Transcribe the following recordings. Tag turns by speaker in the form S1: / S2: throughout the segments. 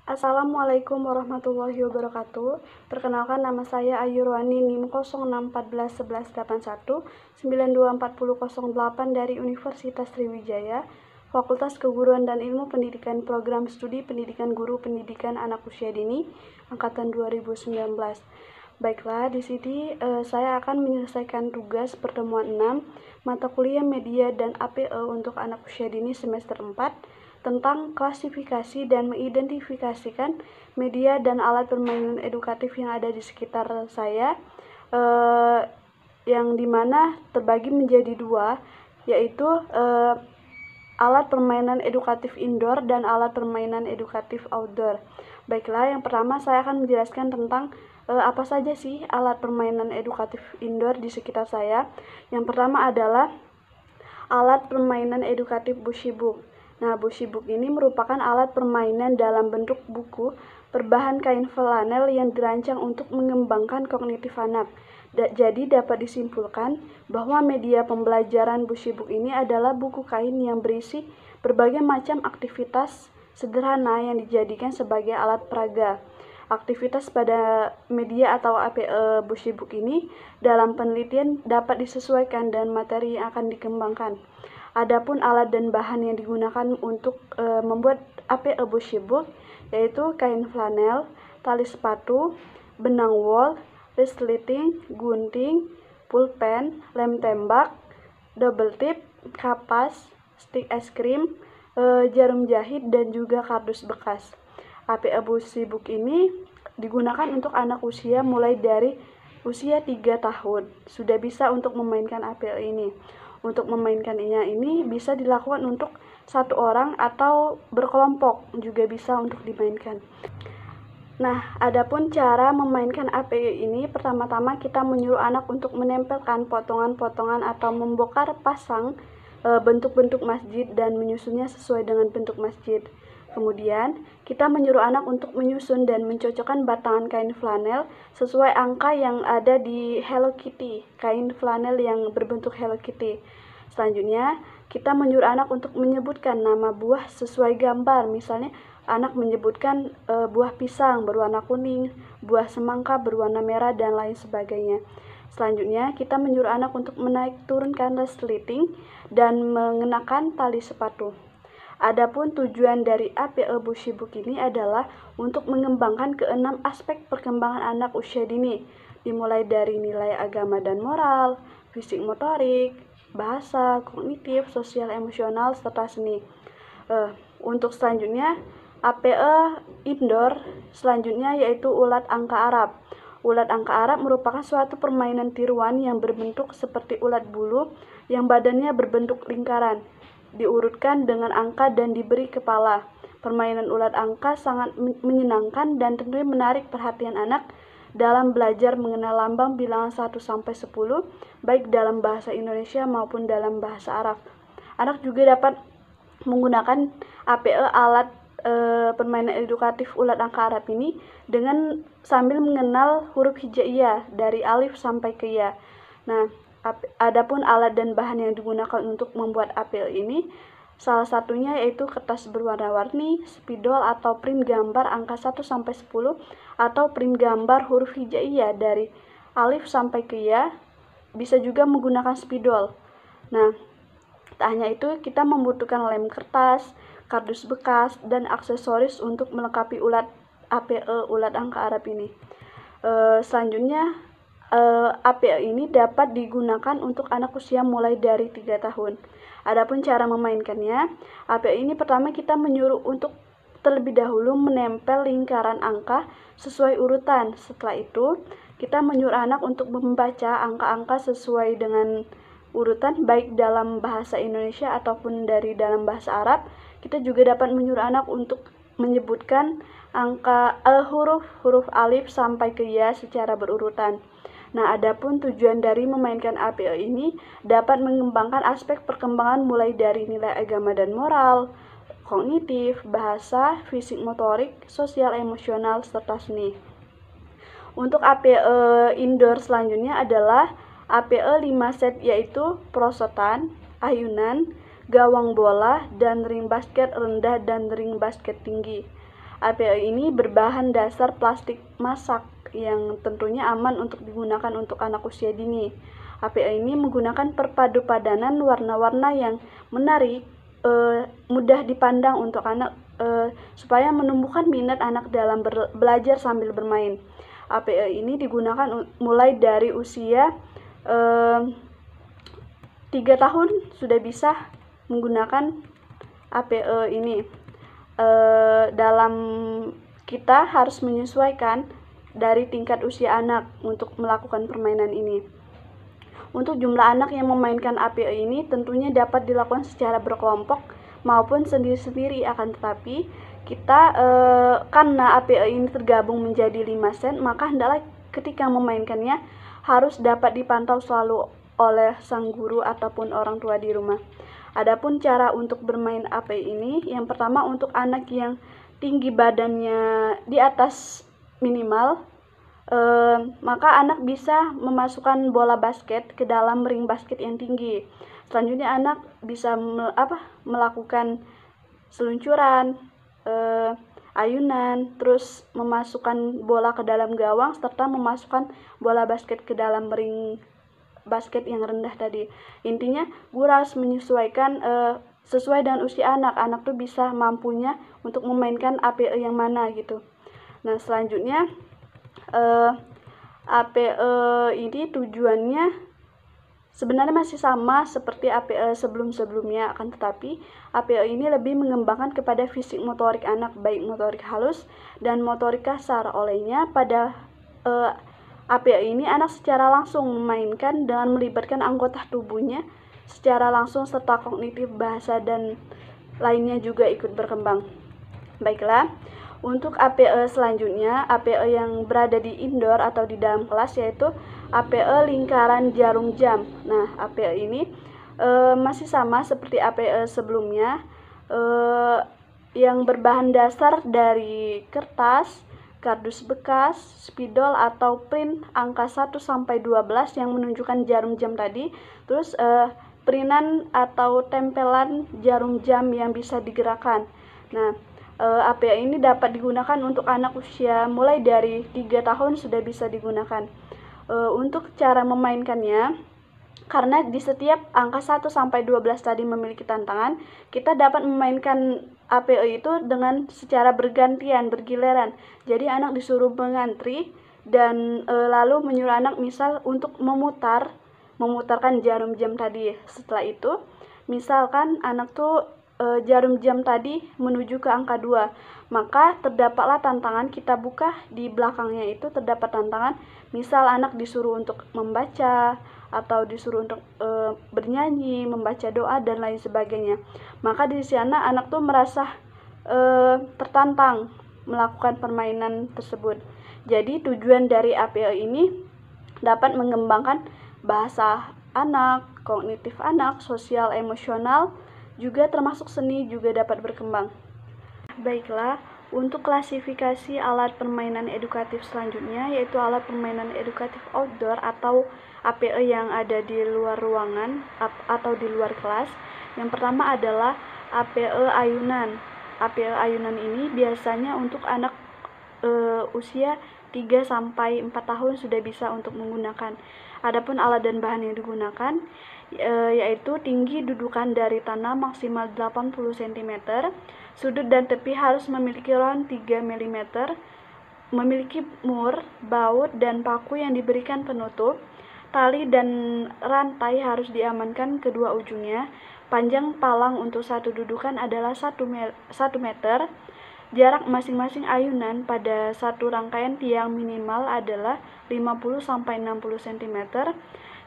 S1: Assalamualaikum warahmatullahi wabarakatuh. Perkenalkan, nama saya Ayu Ruani, NIM 06141181924008 dari Universitas Sriwijaya, Fakultas Keguruan dan Ilmu Pendidikan, Program Studi Pendidikan Guru Pendidikan Anak Usia Dini, Angkatan 2019. Baiklah, di sini saya akan menyelesaikan tugas pertemuan 6 mata kuliah media dan APE untuk anak usia dini semester 4 tentang klasifikasi dan mengidentifikasikan media dan alat permainan edukatif yang ada di sekitar saya, yang dimana terbagi menjadi dua, yaitu alat permainan edukatif indoor dan alat permainan edukatif outdoor. Baiklah, yang pertama saya akan menjelaskan tentang apa saja sih alat permainan edukatif indoor di sekitar saya. Yang pertama adalah alat permainan edukatif Bushibook. Nah, Bushibook ini merupakan alat permainan dalam bentuk buku berbahan kain flanel yang dirancang untuk mengembangkan kognitif anak. Jadi dapat disimpulkan bahwa media pembelajaran Bushibook ini adalah buku kain yang berisi berbagai macam aktivitas sederhana yang dijadikan sebagai alat peraga. Aktivitas pada media atau APE Bushibook ini dalam penelitian dapat disesuaikan dan materi yang akan dikembangkan. Adapun alat dan bahan yang digunakan untuk membuat APE Bushibook yaitu kain flanel, tali sepatu, benang wol, resleting, gunting, pulpen, lem tembak, double tip, kapas, stik es krim, jarum jahit, dan juga kardus bekas. APE Bushibook ini digunakan untuk anak usia mulai dari usia 3 tahun. Sudah bisa untuk memainkan APE ini. Untuk memainkannya ini bisa dilakukan untuk satu orang atau berkelompok, juga bisa untuk dimainkan. Nah, adapun cara memainkan APE ini, pertama-tama kita menyuruh anak untuk menempelkan potongan-potongan atau membongkar pasang bentuk-bentuk masjid dan menyusunnya sesuai dengan bentuk masjid. Kemudian, kita menyuruh anak untuk menyusun dan mencocokkan batangan kain flanel sesuai angka yang ada di Hello Kitty, kain flanel yang berbentuk Hello Kitty. Selanjutnya, kita menyuruh anak untuk menyebutkan nama buah sesuai gambar. Misalnya, anak menyebutkan buah pisang berwarna kuning, buah semangka berwarna merah, dan lain sebagainya. Selanjutnya, kita menyuruh anak untuk menaik turunkan resleting dan mengenakan tali sepatu. Adapun tujuan dari APE Bushibook ini adalah untuk mengembangkan keenam aspek perkembangan anak usia dini, dimulai dari nilai agama dan moral, fisik motorik, bahasa, kognitif, sosial emosional, serta seni. Untuk selanjutnya, APE indoor selanjutnya yaitu ulat angka Arab. Ulat angka Arab merupakan suatu permainan tiruan yang berbentuk seperti ulat bulu yang badannya berbentuk lingkaran, diurutkan dengan angka dan diberi kepala. Permainan ulat angka sangat menyenangkan dan tentunya menarik perhatian anak dalam belajar mengenal lambang bilangan 1-10, baik dalam bahasa Indonesia maupun dalam bahasa Arab. Anak juga dapat menggunakan APE alat permainan edukatif ulat angka Arab ini dengan sambil mengenal huruf hijaiyah dari alif sampai ke ya. Nah, adapun alat dan bahan yang digunakan untuk membuat APE ini, salah satunya yaitu kertas berwarna-warni, spidol atau print gambar angka 1-10, atau print gambar huruf hijaiyah dari alif sampai ke ya, bisa juga menggunakan spidol. Nah, tak hanya itu, kita membutuhkan lem kertas, kardus bekas, dan aksesoris untuk melengkapi ulat APE ulat angka Arab ini. Selanjutnya, APE ini dapat digunakan untuk anak usia mulai dari 3 tahun. Adapun cara memainkannya, APE ini pertama kita menyuruh untuk terlebih dahulu menempel lingkaran angka sesuai urutan. Setelah itu, kita menyuruh anak untuk membaca angka-angka sesuai dengan urutan, baik dalam bahasa Indonesia ataupun dari dalam bahasa Arab. Kita juga dapat menyuruh anak untuk menyebutkan angka huruf alif sampai ke ya secara berurutan. Nah, adapun tujuan dari memainkan APE ini dapat mengembangkan aspek perkembangan mulai dari nilai agama dan moral, kognitif, bahasa, fisik motorik, sosial emosional, serta seni. Untuk APE indoor selanjutnya adalah APE 5 set, yaitu prosotan, ayunan, gawang bola, dan ring basket rendah dan ring basket tinggi. APE ini berbahan dasar plastik masak yang tentunya aman untuk digunakan untuk anak usia dini. APE ini menggunakan perpadu-padanan warna-warna yang menarik, mudah dipandang untuk anak, supaya menumbuhkan minat anak dalam belajar sambil bermain. APE ini digunakan mulai dari usia 3 tahun sudah bisa menggunakan APE ini. Dalam kita harus menyesuaikan dari tingkat usia anak untuk melakukan permainan ini. Untuk jumlah anak yang memainkan APE ini tentunya dapat dilakukan secara berkelompok maupun sendiri-sendiri, akan tetapi kita karena APE ini tergabung menjadi 5 set, maka hendaklah ketika memainkannya harus dapat dipantau selalu oleh sang guru ataupun orang tua di rumah. Adapun cara untuk bermain APE ini, yang pertama untuk anak yang tinggi badannya di atas minimal, maka anak bisa memasukkan bola basket ke dalam ring basket yang tinggi. Selanjutnya anak bisa melakukan seluncuran, ayunan, terus memasukkan bola ke dalam gawang serta memasukkan bola basket ke dalam ring basket yang rendah tadi. Intinya guru harus menyesuaikan sesuai dengan usia anak. Anak tuh bisa mampunya untuk memainkan APE yang mana gitu. Nah, selanjutnya APE ini tujuannya sebenarnya masih sama seperti APE sebelum-sebelumnya, akan tetapi APE ini lebih mengembangkan kepada fisik motorik anak, baik motorik halus dan motorik kasar. Olehnya pada APE ini anak secara langsung memainkan dengan melibatkan anggota tubuhnya secara langsung serta kognitif, bahasa dan lainnya juga ikut berkembang. Baiklah, untuk APE selanjutnya, APE yang berada di indoor atau di dalam kelas, yaitu APE lingkaran jarum jam. Nah, APE ini masih sama seperti APE sebelumnya, yang berbahan dasar dari kertas, kardus bekas, spidol atau print angka 1 sampai 12 yang menunjukkan jarum jam tadi. Terus printan atau tempelan jarum jam yang bisa digerakkan. Nah, APE ini dapat digunakan untuk anak usia mulai dari 3 tahun sudah bisa digunakan. Untuk cara memainkannya, karena di setiap angka 1 sampai 12 tadi memiliki tantangan, kita dapat memainkan APE itu dengan secara bergantian, bergiliran. Jadi anak disuruh mengantri dan lalu menyuruh anak misal untuk memutarkan jarum jam tadi. Setelah itu, misalkan anak tuh jarum jam tadi menuju ke angka 2, maka terdapatlah tantangan, kita buka di belakangnya itu terdapat tantangan, misal anak disuruh untuk membaca atau disuruh untuk bernyanyi, membaca doa dan lain sebagainya. Maka di sana anak tuh merasa tertantang melakukan permainan tersebut. Jadi tujuan dari APE ini dapat mengembangkan bahasa anak, kognitif anak, sosial emosional, juga termasuk seni juga dapat berkembang. Baiklah, untuk klasifikasi alat permainan edukatif selanjutnya, yaitu alat permainan edukatif outdoor atau APE yang ada di luar ruangan atau di luar kelas. Yang pertama adalah APE ayunan. APE ayunan ini biasanya untuk anak usia 3 sampai 4 tahun sudah bisa untuk menggunakan. Adapun alat dan bahan yang digunakan yaitu tinggi dudukan dari tanah maksimal 80 cm, sudut dan tepi harus memiliki round 3 mm, memiliki mur, baut, dan paku yang diberikan penutup. Tali dan rantai harus diamankan kedua ujungnya. Panjang palang untuk satu dudukan adalah 1 meter. Jarak masing-masing ayunan pada satu rangkaian tiang minimal adalah 50 sampai 60 cm.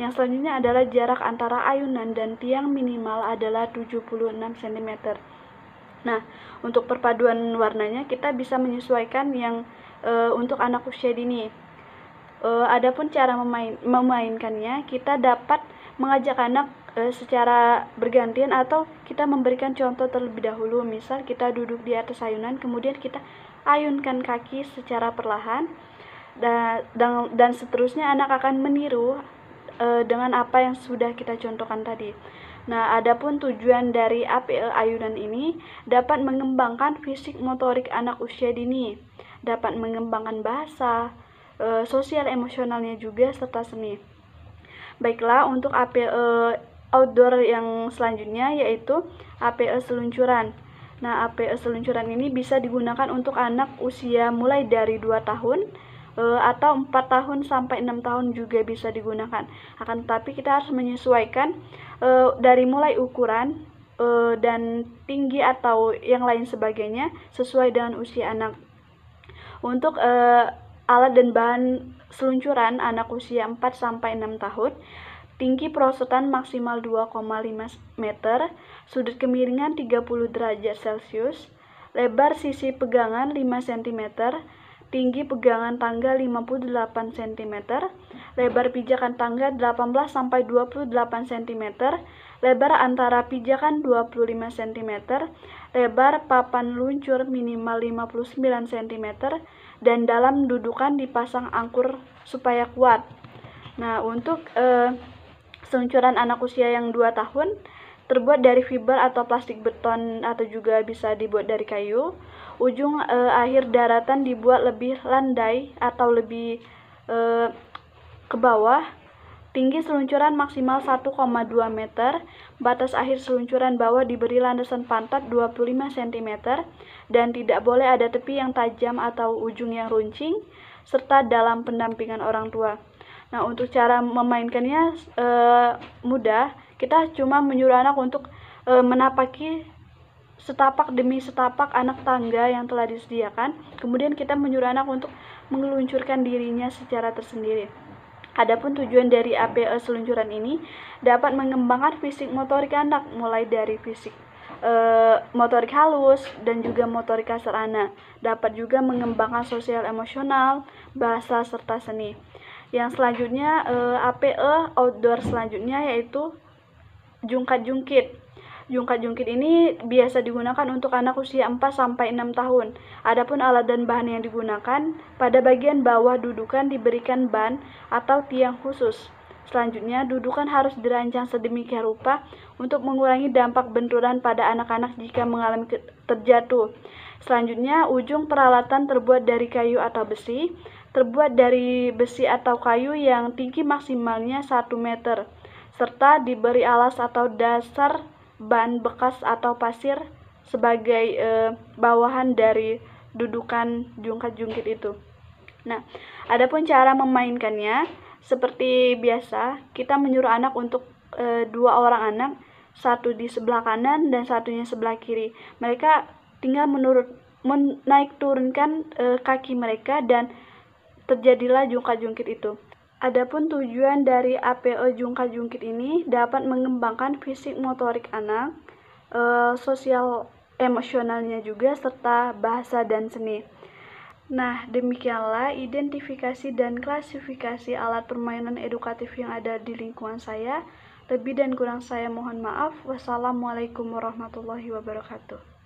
S1: Yang selanjutnya adalah jarak antara ayunan dan tiang minimal adalah 76 cm. Nah, untuk perpaduan warnanya kita bisa menyesuaikan yang untuk anak usia dini. Adapun cara memainkannya, kita dapat mengajak anak secara bergantian atau kita memberikan contoh terlebih dahulu. Misal kita duduk di atas ayunan, kemudian kita ayunkan kaki secara perlahan, dan seterusnya anak akan meniru dengan apa yang sudah kita contohkan tadi. Nah, adapun tujuan dari APE ayunan ini dapat mengembangkan fisik motorik anak usia dini, dapat mengembangkan bahasa, sosial emosionalnya juga, serta seni. Baiklah, untuk APE outdoor yang selanjutnya yaitu APE seluncuran. Nah, APE seluncuran ini bisa digunakan untuk anak usia mulai dari 2 tahun atau 4 tahun sampai 6 tahun juga bisa digunakan. Akan tetapi kita harus menyesuaikan dari mulai ukuran dan tinggi atau yang lain sebagainya sesuai dengan usia anak. Untuk alat dan bahan seluncuran anak usia 4 sampai 6 tahun, tinggi perosotan maksimal 2,5 meter, sudut kemiringan 30 derajat Celcius, lebar sisi pegangan 5 cm, tinggi pegangan tangga 58 cm, lebar pijakan tangga 18 sampai 28 cm, lebar antara pijakan 25 cm, lebar papan luncur minimal 59 cm, dan dalam dudukan dipasang angkur supaya kuat. Nah, untuk seluncuran anak usia yang 2 tahun terbuat dari fiber atau plastik beton atau juga bisa dibuat dari kayu. Ujung akhir daratan dibuat lebih landai atau lebih ke bawah. Tinggi seluncuran maksimal 1,2 meter. Batas akhir seluncuran bawah diberi landasan pantat 25 cm dan tidak boleh ada tepi yang tajam atau ujung yang runcing serta dalam pendampingan orang tua. Nah, untuk cara memainkannya mudah. Kita cuma menyuruh anak untuk menapaki setapak demi setapak anak tangga yang telah disediakan. Kemudian kita menyuruh anak untuk meluncurkan dirinya secara tersendiri. Adapun tujuan dari APE seluncuran ini dapat mengembangkan fisik motorik anak, mulai dari fisik motorik halus dan juga motorik kasar anak. Dapat juga mengembangkan sosial emosional, bahasa, serta seni. Yang selanjutnya APE outdoor selanjutnya yaitu jungkat-jungkit. Jungkat-jungkit ini biasa digunakan untuk anak usia 4 sampai 6 tahun. Adapun alat dan bahan yang digunakan, pada bagian bawah dudukan diberikan ban atau tiang khusus. Selanjutnya, dudukan harus dirancang sedemikian rupa untuk mengurangi dampak benturan pada anak-anak jika mengalami terjatuh. Selanjutnya, ujung peralatan terbuat dari kayu atau besi, terbuat dari besi atau kayu yang tinggi maksimalnya 1 meter, serta diberi alas atau dasar ban bekas atau pasir sebagai bawahan dari dudukan jungkat-jungkit itu. Nah, adapun cara memainkannya seperti biasa, kita menyuruh anak untuk 2 orang anak, satu di sebelah kanan dan satunya sebelah kiri. Mereka tinggal menaik turunkan kaki mereka dan terjadilah jungkat-jungkit itu. Adapun tujuan dari APE jungkat-jungkit ini dapat mengembangkan fisik motorik anak, sosial emosionalnya juga, serta bahasa dan seni. Nah, demikianlah identifikasi dan klasifikasi alat permainan edukatif yang ada di lingkungan saya. Lebih dan kurang saya mohon maaf. Wassalamualaikum warahmatullahi wabarakatuh.